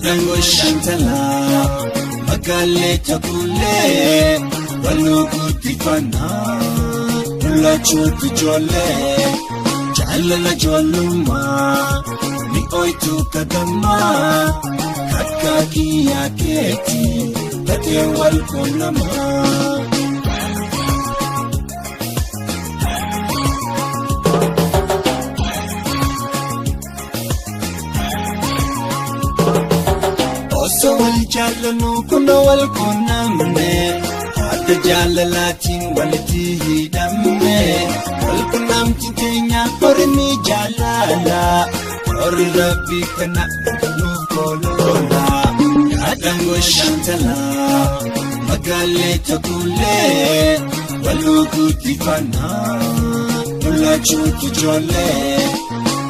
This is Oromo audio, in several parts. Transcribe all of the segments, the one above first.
Yadango shantala Magale tabule Walugu tifana Nula chutu jole Jalala joluma Ni oitu kadama Kakaki ya keti Kate walkunama Oso wal jalanu kuna wal kunamne Hada jalalatin waliti hidamne Wal kunamtin kenya korni jalala Kori rabbi kana nukolola Yadango shantala Magale tabule Walugu tifana Nula chutu jole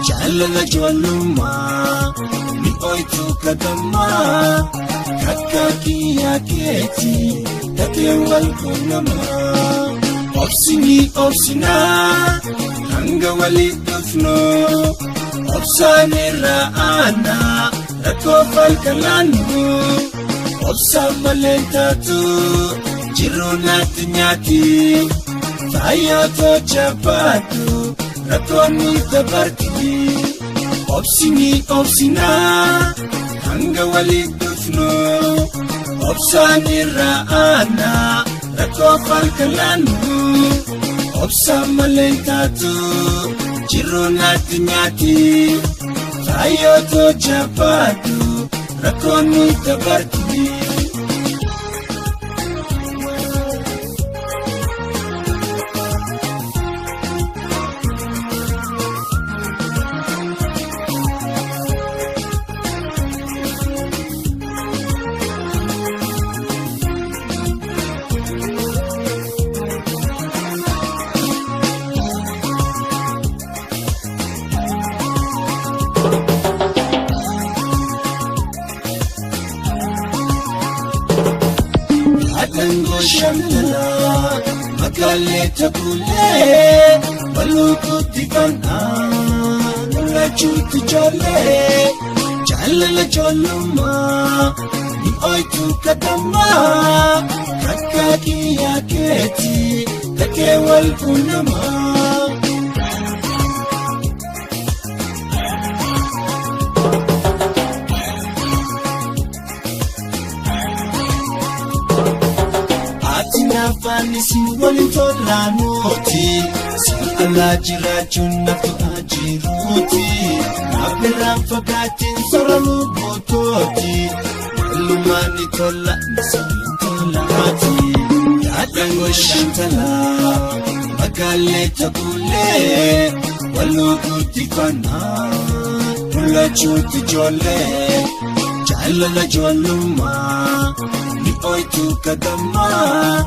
Jalala joluma Ni oitu kadama Kakaki ya keti Kate walkunama Opsini opsina Hanga walidufno Opsani raana Rako falkalanu Opsa malentatu Jirunat nyati Fayato chapatu Rako nitabarti Opsini opsina Hanga walidufno Opsani raana Rako falkalanu Opsa malentatu Jirunat nyati Fayato chapatu Rako nitabarti Yadango shantala Magale tabule Walugu tifana Nula chutu jole Jalala joluma Ni oitu kadama Kakaki ya keti Kake walkunama Nafani simboli tolanuti Sala jirajun naftu ajiruti Nabiram fakatin soralu bototi Lumani tola nasamin tolati Yadango shantala Magale tabule Walugu tifana Nula chutu jole Jalala joluma Ni oitu kadama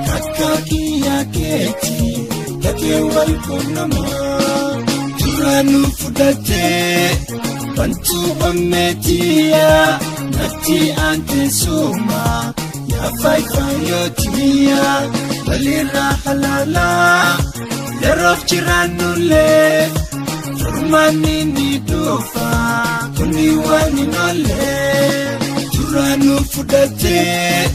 Kakaki ya keti Kate walkunama Turanu fudate Bantu ometia Nati ante suma Ya faifayotia Balira halala Lerof jiranule Turmani ni dofa Kuniwani nole Turanu fudate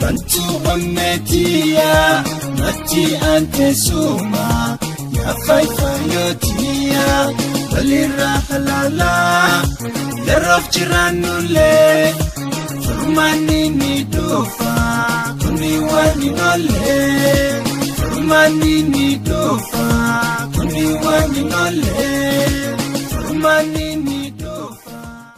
Bantu ometia Nati ante suma Ya faifayotia Balira halala Lerof jiranule Turmani ni dofa Kuniwani nole Turmani ni dofa Kuniwani nole Turmani ni